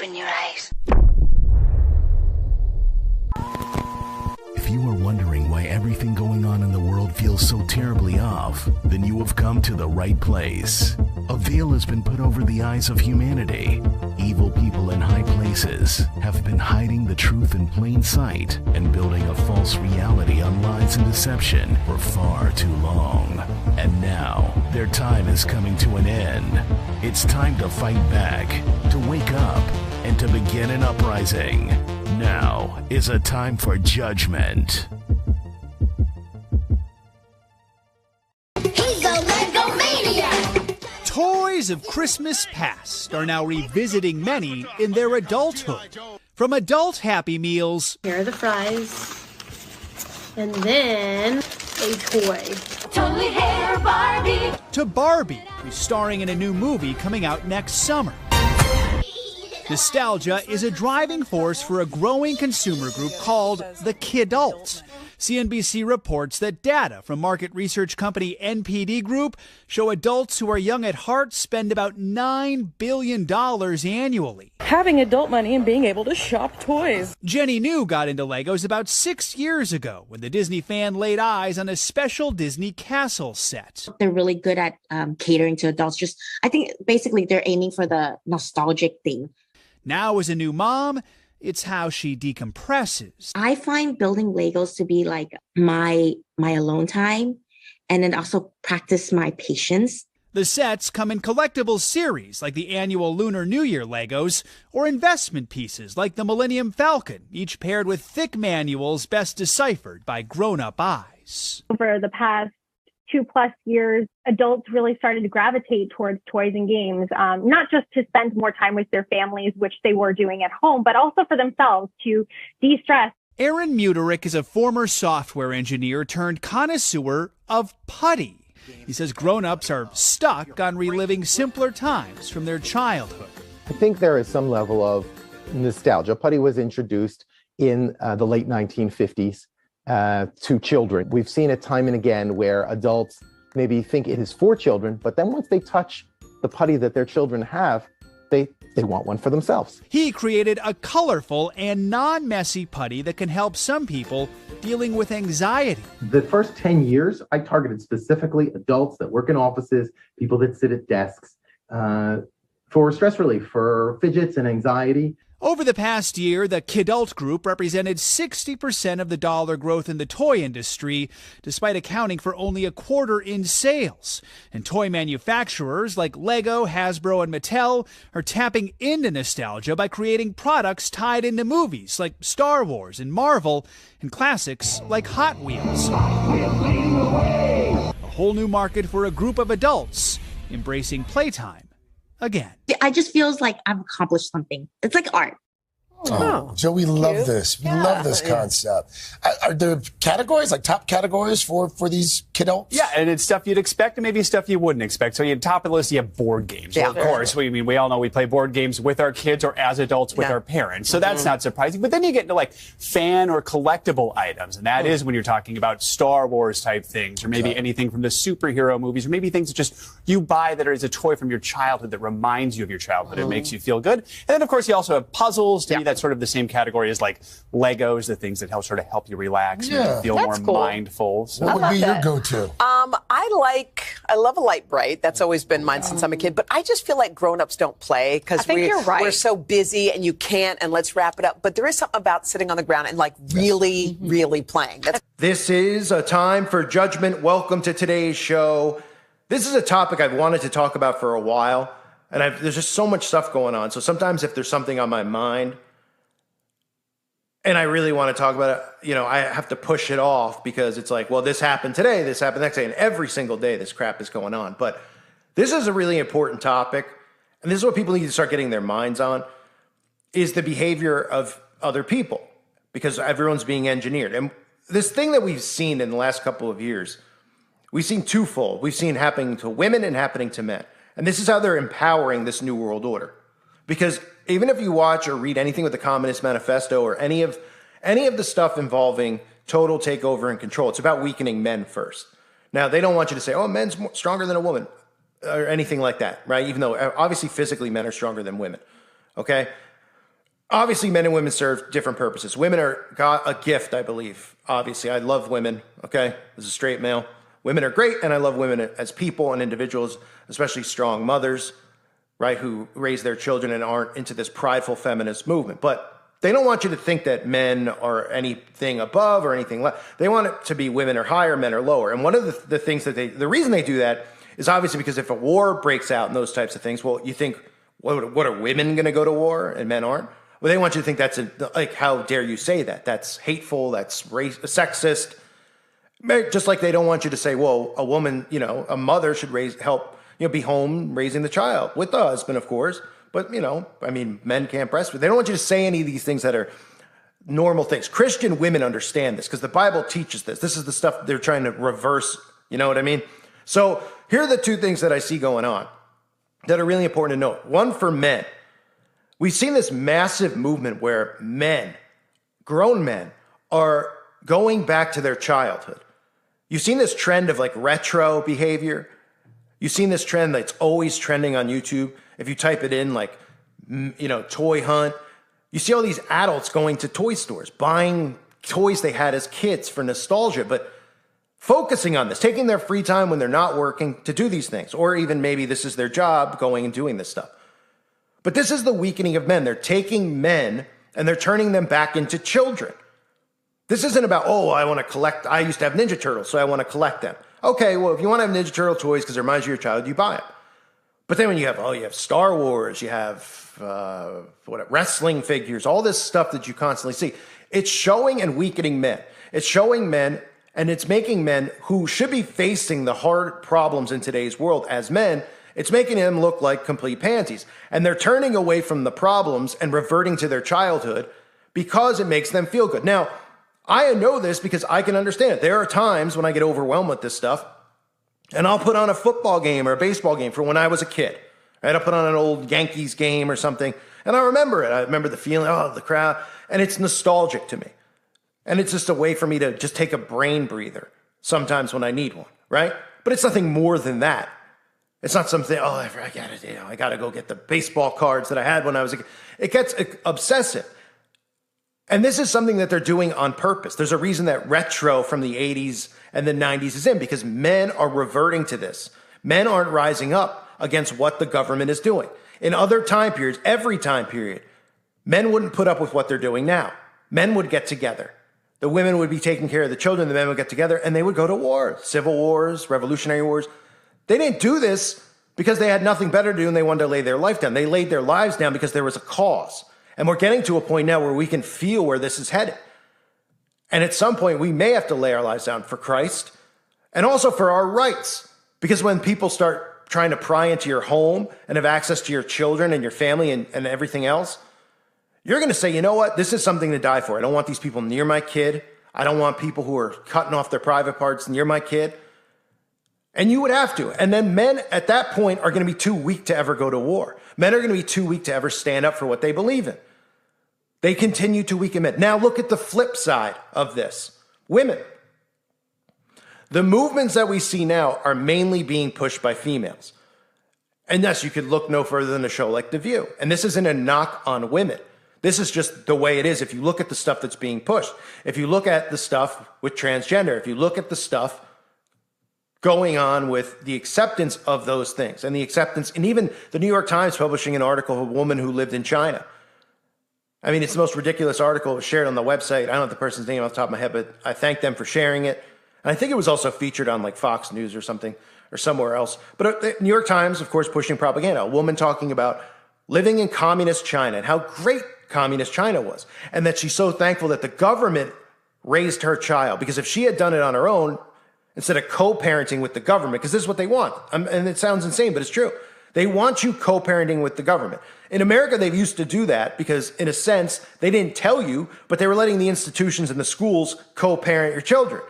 Open your eyes. If you are wondering why everything going on in the world feels so terribly off, then you have come to the right place. A veil has been put over the eyes of humanity. Evil people in high places have been hiding the truth in plain sight and building a false reality on lies and deception for far too long. And now, their time is coming to an end. It's time to fight back, to wake up, and to begin an uprising. Now is a time for judgment. He's a Lego maniac. Toys of Christmas past are now revisiting many in their adulthood. From adult Happy Meals, here are the fries, and then a toy. Totally hair Barbie. To Barbie, who's starring in a new movie coming out next summer. Nostalgia is a driving force for a growing consumer group called the Kidults. CNBC reports that data from market research company NPD Group show adults who are young at heart spend about $9 billion annually. Having adult money and being able to shop toys. Jenny New got into Legos about 6 years ago when the Disney fan laid eyes on a special Disney castle set. They're really good at catering to adults. I think basically they're aiming for the nostalgic thing. Now, as a new mom, it's how she decompresses. I find building Legos to be like my alone time, and then also practice my patience. The sets come in collectible series like the annual Lunar New Year Legos, or investment pieces like the Millennium Falcon, each paired with thick manuals best deciphered by grown-up eyes. Over the past 2+ years, adults really started to gravitate towards toys and games, not just to spend more time with their families, which they were doing at home, but also for themselves to de-stress. Aaron Muterick is a former software engineer turned connoisseur of putty. He says grown-ups are stuck on reliving simpler times from their childhood. I think there is some level of nostalgia. Putty was introduced in the late 1950s. To children. We've seen it time and again where adults maybe think it is for children, but then once they touch the putty that their children have, they want one for themselves. He created a colorful and non-messy putty that can help some people dealing with anxiety. The first 10 years, I targeted specifically adults that work in offices, people that sit at desks, for stress relief, for fidgets and anxiety. Over the past year, the Kidult Group represented 60% of the dollar growth in the toy industry, despite accounting for only a quarter in sales. And toy manufacturers like Lego, Hasbro, and Mattel are tapping into nostalgia by creating products tied into movies like Star Wars and Marvel, and classics like Hot Wheels. A whole new market for a group of adults embracing playtime again. I just feels like I've accomplished something. It's like art. Oh, Joe, we love this. We love this concept. Are there categories, like top categories for these kidults? Yeah, and it's stuff you'd expect and maybe stuff you wouldn't expect. So at top of the list, you have board games. Yeah. Well, of course, we all know we play board games with our kids or as adults with our parents. So that's not surprising. But then you get into like fan or collectible items. And that is when you're talking about Star Wars type things, or maybe anything from the superhero movies, or maybe things that just you buy that is a toy from your childhood that reminds you of your childhood. It makes you feel good. And then, of course, you also have puzzles. To me, that's sort of the same category as like Legos, the things that help you relax and feel more mindful. So what would be your go-to? I love a light bright. That's always been mine since I'm a kid. But I just feel like grown-ups don't play because we're so busy and you can't, and let's wrap it up. But there is something about sitting on the ground and like really, really playing. This is a time for judgment. Welcome to today's show. This is a topic I've wanted to talk about for a while, and there's just so much stuff going on. So sometimes if there's something on my mind and I really want to talk about it, I have to push it off because it's like, well, this happened today, this happened next day, and every single day this crap is going on. But this is a really important topic, and this is what people need to start getting their minds on, is the behavior of other people, because everyone's being engineered. And this thing that we've seen in the last couple of years, we've seen twofold. We've seen happening to women and happening to men. And this is how they're empowering this new world order. Because even if you watch or read anything with the Communist Manifesto or any of the stuff involving total takeover and control, it's about weakening men first. Now, they don't want you to say, oh, men's stronger than a woman or anything like that, right? Even though obviously physically men are stronger than women, okay? obviously men and women serve different purposes. Women are got a gift, I believe. Obviously, I love women, okay, as a straight male. Women are great, and I love women as people and individuals, especially strong mothers, right, who raise their children and aren't into this prideful feminist movement. But they don't want you to think that men are anything above or anything less. They want it to be women are higher, men are lower. And one of the things that the reason they do that is obviously because if a war breaks out and those types of things, well, you think, what are women going to go to war and men aren't? Well, they want you to think that's like, how dare you say that? That's hateful. That's sexist. Just like they don't want you to say, well, a woman, a mother should help, be home raising the child with the husband, of course. But, men can't breastfeed. They don't want you to say any of these things that are normal things. Christian women understand this because the Bible teaches this. This is the stuff they're trying to reverse. You know what I mean? So here are the two things that I see going on that are really important to note. One, for men. We've seen this massive movement where men, grown men, are going back to their childhood. You've seen this trend of like retro behavior. You've seen this trend that's always trending on YouTube. If you type it in, like, toy hunt, you see all these adults going to toy stores, buying toys they had as kids for nostalgia, but focusing on this, taking their free time when they're not working to do these things, or even maybe this is their job, going and doing this stuff. But this is the weakening of men. They're taking men and they're turning them back into children. This isn't about, I want to collect. I used to have Ninja Turtles, so I want to collect them. Okay, well, if you want to have Ninja Turtle toys because it reminds you of your child, you buy them. But then when you have Star Wars, you have wrestling figures, all this stuff that you constantly see. It's showing and weakening men. It's showing men, and it's making men who should be facing the hard problems in today's world as men, it's making them look like complete pansies. And they're turning away from the problems and reverting to their childhood because it makes them feel good. Now, I know this because I can understand it. There are times when I get overwhelmed with this stuff, and I'll put on a football game or a baseball game from when I was a kid. Right? I'll put on an old Yankees game or something, and I remember it. I remember the feeling, the crowd, and it's nostalgic to me. And it's just a way for me to just take a brain breather sometimes when I need one, right? But it's nothing more than that. It's not something, I got to go get the baseball cards that I had when I was a kid. It gets obsessive. And this is something that they're doing on purpose. There's a reason that retro from the 80s and the 90s is in, because men are reverting to this. Men aren't rising up against what the government is doing. In other time periods, every time period, men wouldn't put up with what they're doing now. Men would get together. The women would be taking care of the children. The men would get together and they would go to war, civil wars, revolutionary wars. They didn't do this because they had nothing better to do and they wanted to lay their life down. They laid their lives down because there was a cause. And we're getting to a point now where we can feel where this is headed. And at some point, we may have to lay our lives down for Christ and also for our rights. Because when people start trying to pry into your home and have access to your children and your family and everything else, you're going to say, you know what? This is something to die for. I don't want these people near my kid. I don't want people who are cutting off their private parts near my kid. And you would have to. And then men at that point are going to be too weak to ever go to war. Men are going to be too weak to ever stand up for what they believe in. They continue to weaken men. Now look at the flip side of this. Women. The movements that we see now are mainly being pushed by females. And yes, you could look no further than a show like The View. And this isn't a knock on women. This is just the way it is. If you look at the stuff that's being pushed, if you look at the stuff with transgender, if you look at the stuff going on with the acceptance of those things and the acceptance, and even the New York Times publishing an article of a woman who lived in China. I mean, it's the most ridiculous article. It was shared on the website. I don't know the person's name off the top of my head, but I thank them for sharing it. And I think it was also featured on like Fox News or something or somewhere else. But the New York Times, of course, pushing propaganda. A woman talking about living in communist China and how great communist China was. And that she's so thankful that the government raised her child. Because if she had done it on her own, instead of co-parenting with the government, because this is what they want. And it sounds insane, but it's true. They want you co-parenting with the government. In America, they used to do that because, in a sense, they didn't tell you, but they were letting the institutions and the schools co-parent your children.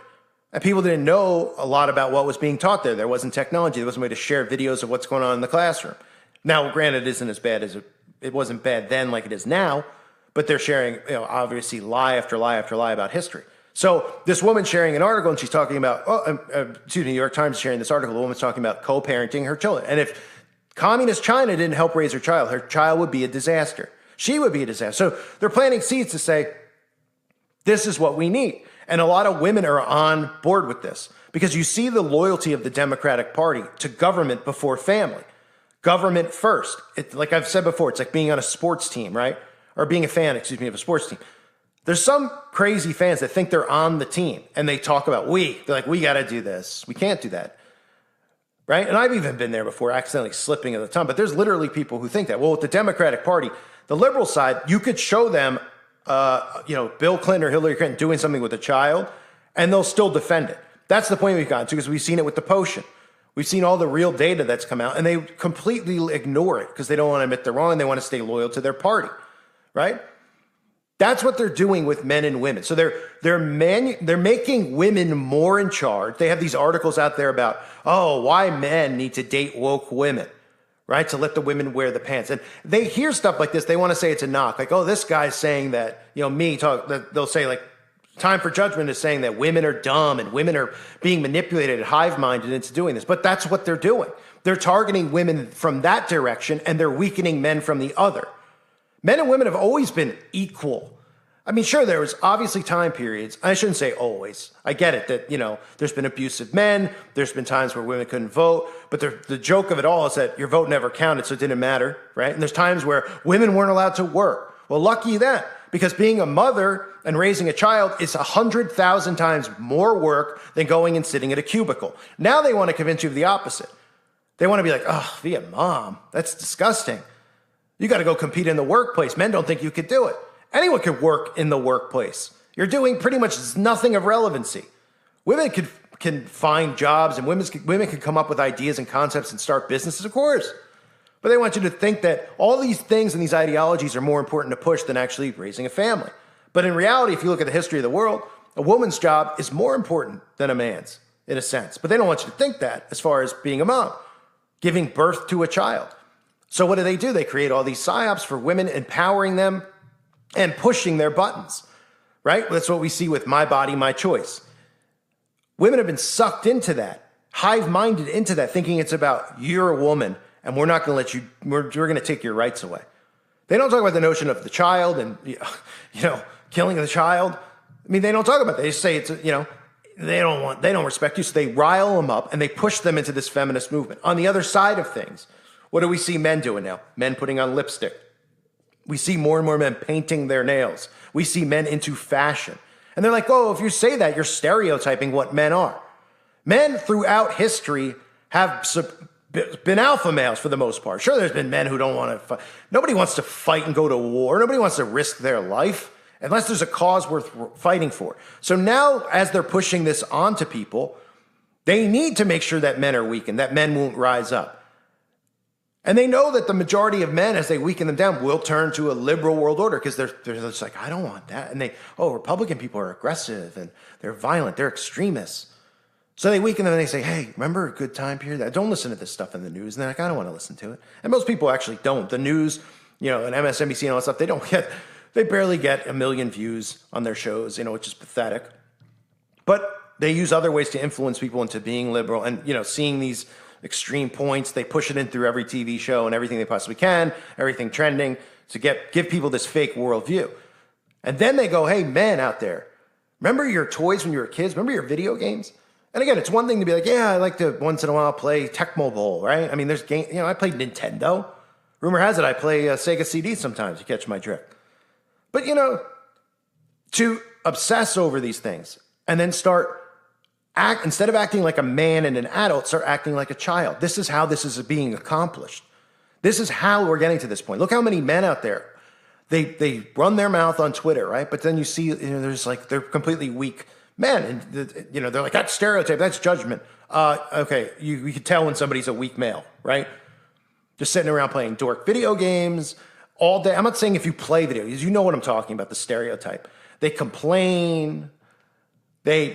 And people didn't know a lot about what was being taught there. There wasn't technology. There wasn't a way to share videos of what's going on in the classroom. Now, granted, it isn't as bad as it wasn't bad then like it is now, but they're sharing, obviously, lie after lie after lie about history. So this woman sharing an article, and she's talking about, New York Times sharing this article, the woman's talking about co-parenting her children. And if communist China didn't help raise her child would be a disaster. She would be a disaster. So they're planting seeds to say, this is what we need. And a lot of women are on board with this because you see the loyalty of the Democratic Party to government before family. Government first. Like I've said before, it's like being on a sports team, right? Or being a fan, of a sports team. There's some crazy fans that think they're on the team and they talk about they're like, we got to do this. We can't do that. Right? And I've even been there before, accidentally slipping of the tongue. But there's literally people who think that. Well, with the Democratic Party, the liberal side, you could show them, Bill Clinton or Hillary Clinton doing something with a child, and they'll still defend it. That's the point we've gotten to because we've seen it with the potion. We've seen all the real data that's come out, and they completely ignore it because they don't want to admit they're wrong and they want to stay loyal to their party, right? That's what they're doing with men and women. So they're making women more in charge. They have these articles out there about, why men need to date woke women, right? To let the women wear the pants. And they hear stuff like this. They want to say it's a knock. Like, this guy's saying that, they'll say like, Time for Judgment is saying that women are dumb and women are being manipulated, hive-minded into doing this. But that's what they're doing. They're targeting women from that direction and they're weakening men from the other. Men and women have always been equal. I mean, sure, there was obviously time periods. I shouldn't say always. I get it that, there's been abusive men. There's been times where women couldn't vote. But the joke of it all is that your vote never counted, so it didn't matter, right? And there's times where women weren't allowed to work. Well, lucky that, because being a mother and raising a child is 100,000 times more work than going and sitting at a cubicle. Now they want to convince you of the opposite. They want to be like, be a mom. That's disgusting. You got to go compete in the workplace. Men don't think you could do it. Anyone could work in the workplace. You're doing pretty much nothing of relevancy. Women can find jobs and women can come up with ideas and concepts and start businesses, of course. But they want you to think that all these things and these ideologies are more important to push than actually raising a family. But in reality, if you look at the history of the world, a woman's job is more important than a man's, in a sense. But they don't want you to think that as far as being a mom, giving birth to a child. So what do? They create all these psyops for women, empowering them and pushing their buttons, right? That's what we see with My Body, My Choice. Women have been sucked into that, hive-minded into that, thinking it's about you're a woman and we're not going to let you, we're going to take your rights away. They don't talk about the notion of the child and, killing the child. I mean, they don't talk about that. They just say it's, they don't respect you. So they rile them up and they push them into this feminist movement. On the other side of things, what do we see men doing now? Men putting on lipstick. We see more and more men painting their nails. We see men into fashion. And they're like, if you say that, you're stereotyping what men are. Men throughout history have been alpha males for the most part. Sure, there's been men who don't want to fight. Nobody wants to fight and go to war. Nobody wants to risk their life unless there's a cause worth fighting for. So now, as they're pushing this onto people, they need to make sure that men are weakened, that men won't rise up. And they know that the majority of men, as they weaken them down, will turn to a liberal world order because they're just like, I don't want that. And Republican people are aggressive and they're violent. They're extremists. So they weaken them and they say, hey, remember a good time period? Don't listen to this stuff in the news. And they're like, I don't want to listen to it. And most people actually don't. The news, and MSNBC and all that stuff, they barely get 1 million views on their shows, which is pathetic. But they use other ways to influence people into being liberal and, seeing these extreme points. They push it in through every TV show and everything they possibly can, everything trending to give people this fake worldview. And then they go, hey, men out there, remember your toys when you were kids? Remember your video games? And again, it's one thing to be like, yeah, I like to once in a while play Tecmo Bowl, right? I mean, there's game, I played Nintendo. Rumor has it I play Sega CD sometimes, you catch my drift. But, to obsess over these things and then instead of acting like a man and an adult, start acting like a child. This is how this is being accomplished. This is how we're getting to this point. Look how many men out there, they run their mouth on Twitter, right? But then you see, they're completely weak men. And, they're like, that's stereotype, that's judgment. Okay, you can tell when somebody's a weak male, right? Just sitting around playing dork video games all day. I'm not saying if you play video games, you know what I'm talking about, the stereotype. They complain. They,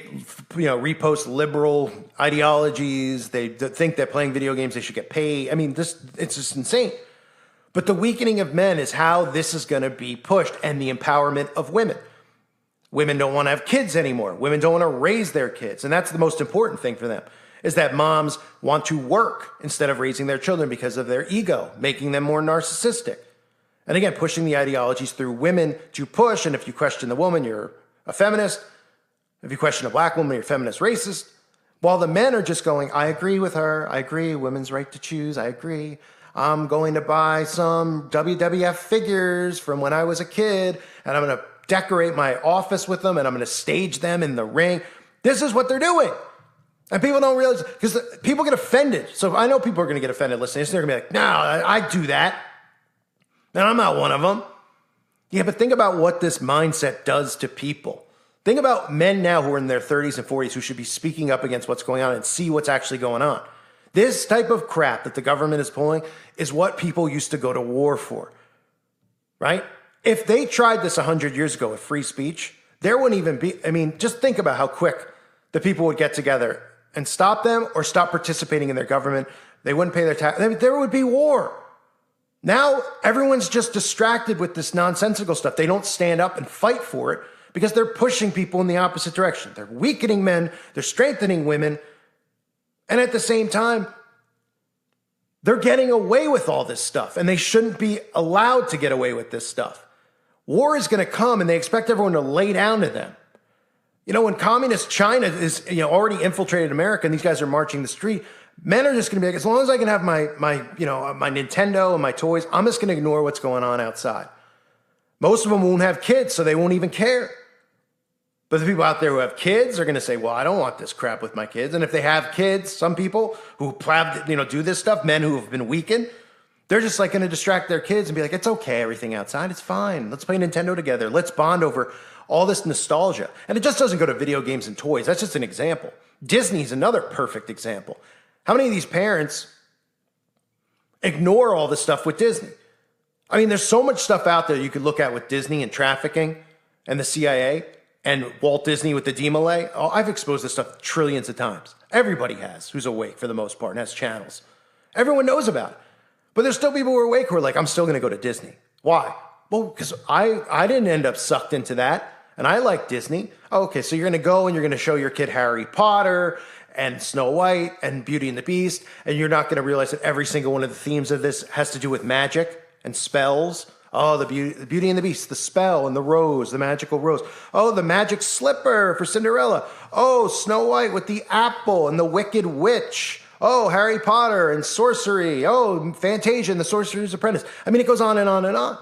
repost liberal ideologies. They think that playing video games, they should get paid. I mean, it's just insane. But the weakening of men is how this is going to be pushed, and the empowerment of women. Women don't want to have kids anymore. Women don't want to raise their kids. And that's the most important thing for them, is that moms want to work instead of raising their children because of their ego, making them more narcissistic. And again, pushing the ideologies through women to push. And if you question the woman, you're a feminist. If you question a black woman, you're a feminist racist. While the men are just going, I agree with her. I agree. Women's right to choose. I agree. I'm going to buy some WWF figures from when I was a kid, and I'm going to decorate my office with them, and I'm going to stage them in the ring. This is what they're doing. And people don't realize, because people get offended. So I know people are going to get offended listening. They're going to be like, no, I do that. And I'm not one of them. Yeah, but think about what this mindset does to people. Think about men now who are in their 30s and 40s who should be speaking up against what's going on and see what's actually going on. This type of crap that the government is pulling is what people used to go to war for, right? If they tried this 100 years ago with free speech, there wouldn't even be, I mean, just think about how quick the people would get together and stop them or stop participating in their government. They wouldn't pay their tax. I mean, there would be war. Now, everyone's just distracted with this nonsensical stuff. They don't stand up and fight for it because they're pushing people in the opposite direction. They're weakening men. They're strengthening women. And at the same time, they're getting away with all this stuff, and they shouldn't be allowed to get away with this stuff. War is going to come, and they expect everyone to lay down to them. You know, when communist China is already infiltrated America, and these guys are marching the street, men are just going to be like, as long as I can have my Nintendo and my toys, I'm just going to ignore what's going on outside. Most of them won't have kids, so they won't even care. But the people out there who have kids are going to say, well, I don't want this crap with my kids. And if they have kids, some people who have, do this stuff, men who have been weakened, they're just like going to distract their kids and be like, it's okay, everything outside, it's fine. Let's play Nintendo together. Let's bond over all this nostalgia. And it just doesn't go to video games and toys. That's just an example. Disney's another perfect example. How many of these parents ignore all this stuff with Disney? I mean, there's so much stuff out there you could look at with Disney and trafficking and the CIA and Walt Disney with the DMLA. Oh, I've exposed this stuff trillions of times. Everybody has, who's awake for the most part and has channels. Everyone knows about it. But there's still people who are awake who are like, I'm still going to go to Disney. Why? Well, because I didn't end up sucked into that, and I like Disney. Oh, okay, so you're going to go and you're going to show your kid Harry Potter and Snow White and Beauty and the Beast, and you're not going to realize that every single one of the themes of this has to do with magic and spells. Oh, the Beauty and the Beast, the spell and the rose, the magical rose. Oh, the magic slipper for Cinderella. Oh, Snow White with the apple and the Wicked Witch. Oh, Harry Potter and sorcery. Oh, Fantasia and the Sorcerer's Apprentice. I mean, it goes on and on and on.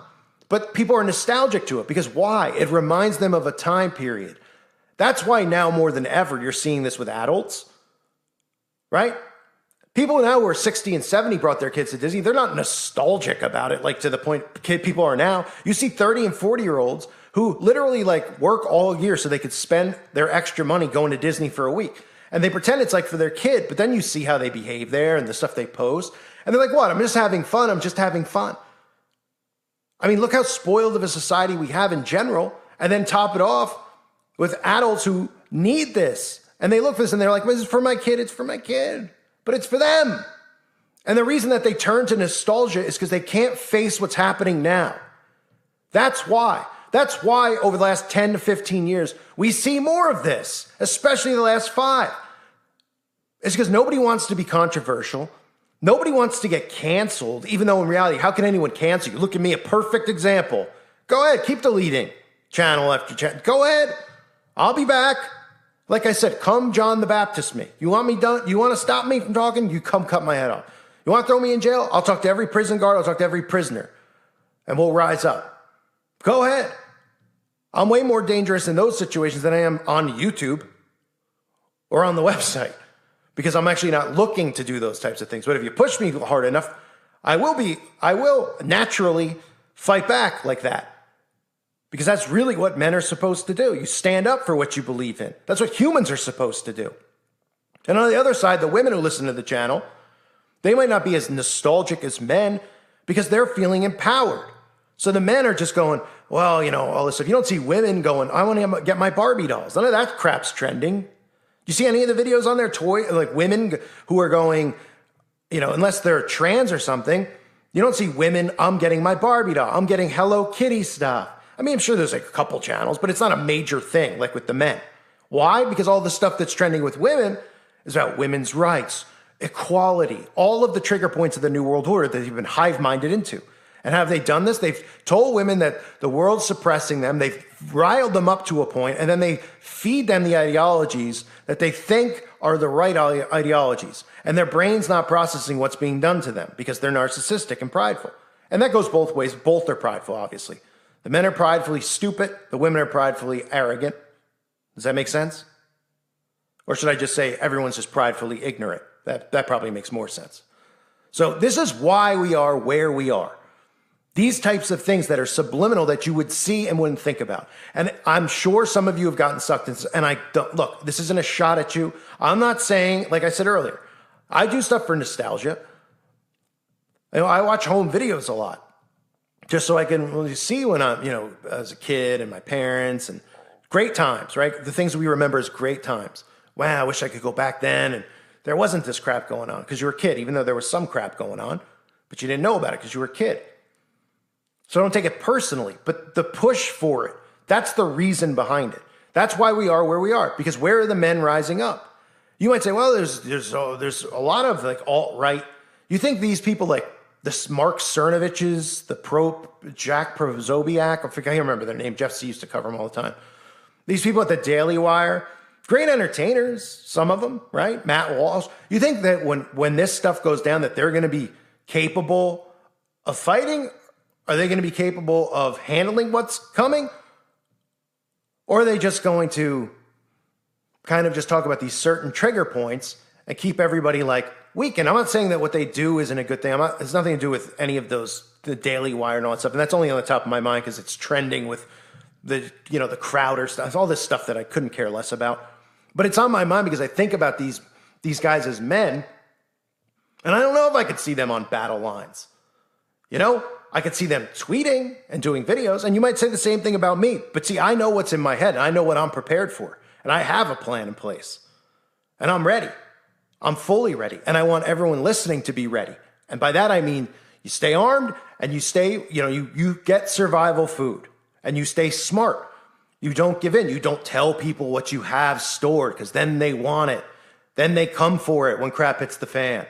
But people are nostalgic to it because why? It reminds them of a time period. That's why now more than ever you're seeing this with adults, right? People now who are 60 and 70 brought their kids to Disney. They're not nostalgic about it, like to the point people are now. You see 30 and 40-year-olds who literally like work all year so they could spend their extra money going to Disney for a week. And they pretend it's like for their kid, but then you see how they behave there and the stuff they post. And they're like, what? I'm just having fun. I'm just having fun. I mean, look how spoiled of a society we have in general. And then top it off with adults who need this. And they look for this and they're like, well, this is for my kid. It's for my kid. But it's for them. And the reason that they turn to nostalgia is because they can't face what's happening now. That's why. That's why over the last 10 to 15 years, we see more of this, especially the last 5. It's because nobody wants to be controversial. Nobody wants to get canceled, even though in reality, how can anyone cancel you? Look at me, a perfect example. Go ahead, keep deleting channel after channel. Go ahead. I'll be back. Like I said, come John the Baptist me. You want me done? You want to stop me from talking? You come cut my head off. You want to throw me in jail? I'll talk to every prison guard. I'll talk to every prisoner. And we'll rise up. Go ahead. I'm way more dangerous in those situations than I am on YouTube or on the website because I'm actually not looking to do those types of things. But if you push me hard enough, I will naturally fight back like that. Because that's really what men are supposed to do. You stand up for what you believe in. That's what humans are supposed to do. And on the other side, the women who listen to the channel, they might not be as nostalgic as men because they're feeling empowered. So the men are just going, well, all this stuff. You don't see women going, I want to get my Barbie dolls. None of that crap's trending. Do you see any of the videos on their like women who are going, unless they're trans or something, you don't see women, I'm getting my Barbie doll. I'm getting Hello Kitty stuff. I mean, I'm sure there's like a couple channels, but it's not a major thing like with the men. Why? Because all the stuff that's trending with women is about women's rights, equality, all of the trigger points of the New World Order that you've been hive-minded into. And have they done this? They've told women that the world's suppressing them. They've riled them up to a point, and then they feed them the ideologies that they think are the right ideologies. And their brain's not processing what's being done to them because they're narcissistic and prideful. And that goes both ways. Both are prideful, obviously. The men are pridefully stupid. The women are pridefully arrogant. Does that make sense? Or should I just say everyone's just pridefully ignorant? That probably makes more sense. So this is why we are where we are. These types of things that are subliminal that you would see and wouldn't think about. And I'm sure some of you have gotten sucked into, and I don't, look, this isn't a shot at you. I'm not saying, like I said earlier, I do stuff for nostalgia. I watch home videos a lot just so I can really see when I'm, as a kid and my parents and great times, right? The things we remember as great times. Wow, I wish I could go back then and there wasn't this crap going on because you were a kid, even though there was some crap going on, but you didn't know about it because you were a kid. So don't take it personally, but the push for it, that's the reason behind it. That's why we are where we are, because where are the men rising up? You might say, well, there's a lot of like alt-right. You think these people like the Mark Cernoviches, the Jack Prozobiak, I can't remember their name. Jeff C used to cover them all the time. These people at the Daily Wire, great entertainers, some of them, right? Matt Walsh. You think that when this stuff goes down that they're going to be capable of fighting? Are they going to be capable of handling what's coming? Or are they just going to kind of just talk about these certain trigger points and keep everybody like weakened? I'm not saying that what they do isn't a good thing. It's nothing to do with any of those, the Daily Wire and all that stuff. And that's only on the top of my mind because it's trending with the Crowder stuff, all this stuff that I couldn't care less about. But it's on my mind because I think about these guys as men, and I don't know if I could see them on battle lines. I could see them tweeting and doing videos, and you might say the same thing about me. But see, I know what's in my head, and I know what I'm prepared for, and I have a plan in place, and I'm ready. I'm fully ready, and I want everyone listening to be ready. And by that, I mean you stay armed, and you stay, you get survival food, and you stay smart. You don't give in. You don't tell people what you have stored, because then they want it. Then they come for it when crap hits the fan.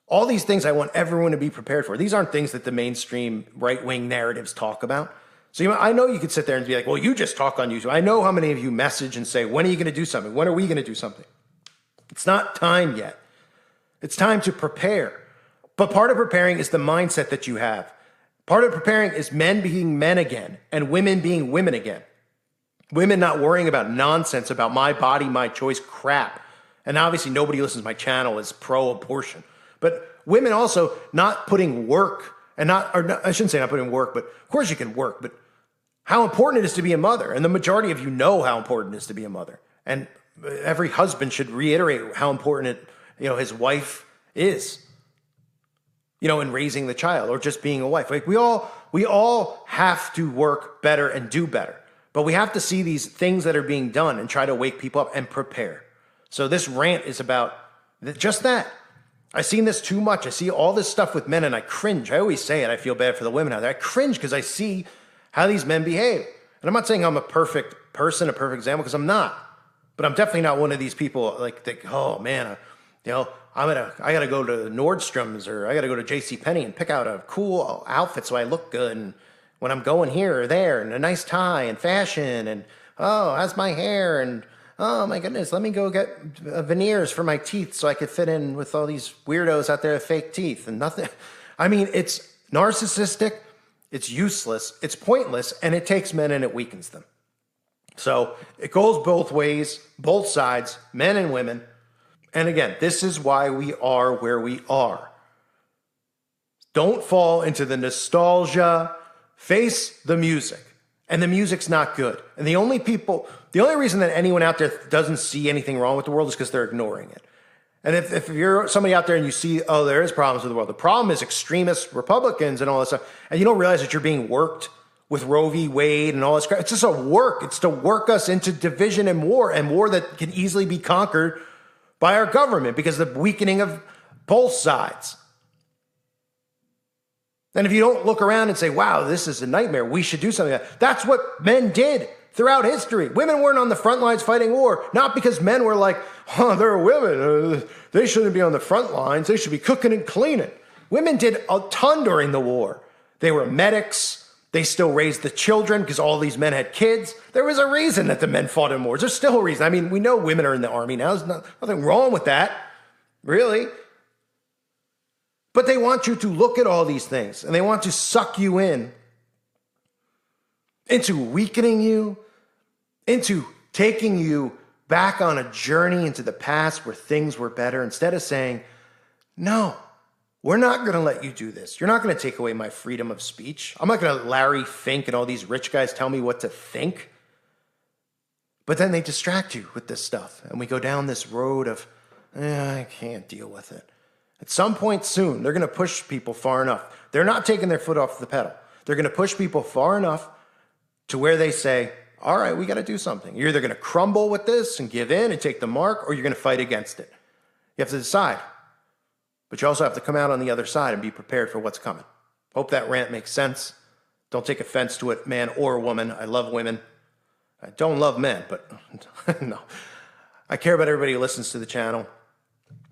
All these things I want everyone to be prepared for. These aren't things that the mainstream right-wing narratives talk about. So I know you could sit there and be like, well, you just talk on YouTube. I know how many of you message and say, when are you going to do something? When are we going to do something? It's not time yet. It's time to prepare. But part of preparing is the mindset that you have. Part of preparing is men being men again and women being women again. Women not worrying about nonsense, about my body, my choice crap. And obviously nobody listens to my channel is pro-abortion. But women also not putting work, I shouldn't say not putting work, but of course you can work, but how important it is to be a mother. And the majority of you know how important it is to be a mother. And every husband should reiterate how important his wife is, in raising the child or just being a wife. Like we all have to work better and do better. But we have to see these things that are being done and try to wake people up and prepare. So this rant is about just that. I've seen this too much. I see all this stuff with men and I cringe. I always say it. I feel bad for the women out there. I cringe because I see how these men behave. And I'm not saying I'm a perfect person, a perfect example, because I'm not. But I'm definitely not one of these people like think, oh man, I got to go to Nordstrom's or I got to go to JCPenney and pick out a cool outfit so I look good. And when I'm going here or there and a nice tie and fashion and, oh, how's my hair? And, oh my goodness, let me go get veneers for my teeth so I could fit in with all these weirdos out there with fake teeth and nothing. I mean, it's narcissistic, it's useless, it's pointless, and it takes men and it weakens them. So it goes both ways, both sides, men and women. And again, this is why we are where we are. Don't fall into the nostalgia, face the music. And the music's not good. And the only reason that anyone out there doesn't see anything wrong with the world is because they're ignoring it. And if you're somebody out there and you see, oh, there is problems with the world. The problem is extremist Republicans and all that stuff. And you don't realize that you're being worked with Roe v. Wade and all this crap. It's just a work. It's to work us into division and war that can easily be conquered by our government because of the weakening of both sides. And if you don't look around and say, wow, this is a nightmare, we should do something. That's what men did throughout history. Women weren't on the front lines fighting war, not because men were like, oh, they're women. They shouldn't be on the front lines. They should be cooking and cleaning. Women did a ton during the war. They were medics. They still raised the children because all these men had kids. There was a reason that the men fought in wars. There's still a reason. I mean, we know women are in the army now. There's nothing wrong with that, really. But they want you to look at all these things, and they want to suck you in into weakening you, into taking you back on a journey into the past where things were better, instead of saying, no, we're not going to let you do this. You're not going to take away my freedom of speech. I'm not going to let Larry Fink and all these rich guys tell me what to think. But then they distract you with this stuff, and we go down this road of, I can't deal with it. At some point soon, they're going to push people far enough. They're not taking their foot off the pedal. They're going to push people far enough to where they say, all right, we got to do something. You're either going to crumble with this and give in and take the mark, or you're going to fight against it. You have to decide. But you also have to come out on the other side and be prepared for what's coming. Hope that rant makes sense. Don't take offense to it, man or woman. I love women. I don't love men, but no. I care about everybody who listens to the channel.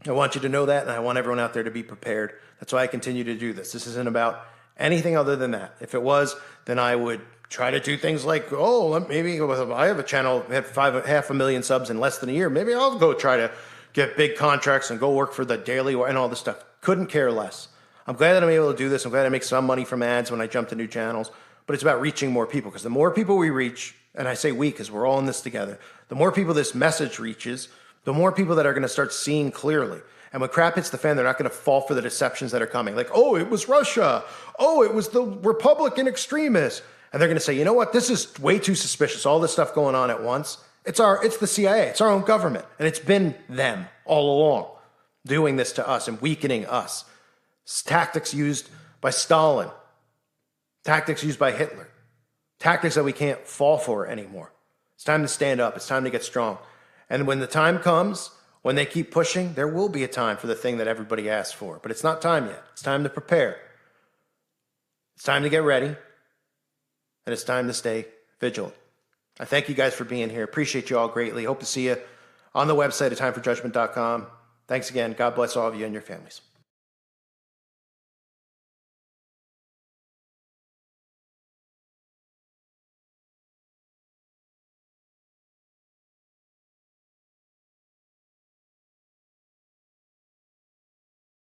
I want you to know that, and I want everyone out there to be prepared. That's why I continue to do this. This isn't about anything other than that. If it was, then I would try to do things like, maybe I have a channel that had 500,000 subs in less than a year. Maybe I'll go try to get big contracts and go work for the Daily and all this stuff. Couldn't care less. I'm glad that I'm able to do this. I'm glad I make some money from ads when I jump to new channels. But it's about reaching more people, because the more people we reach, and I say we because we're all in this together, the more people this message reaches, the more people that are going to start seeing clearly. And when crap hits the fan, they're not going to fall for the deceptions that are coming. Like, oh, it was Russia. Oh, it was the Republican extremists. And they're going to say, you know what? This is way too suspicious. All this stuff going on at once. It's the CIA. It's our own government. And it's been them all along doing this to us and weakening us. It's tactics used by Stalin. Tactics used by Hitler. Tactics that we can't fall for anymore. It's time to stand up. It's time to get strong. And when the time comes, when they keep pushing, there will be a time for the thing that everybody asks for. But it's not time yet. It's time to prepare. It's time to get ready. And it's time to stay vigilant. I thank you guys for being here. Appreciate you all greatly. Hope to see you on the website at timeforjudgment.com. Thanks again. God bless all of you and your families.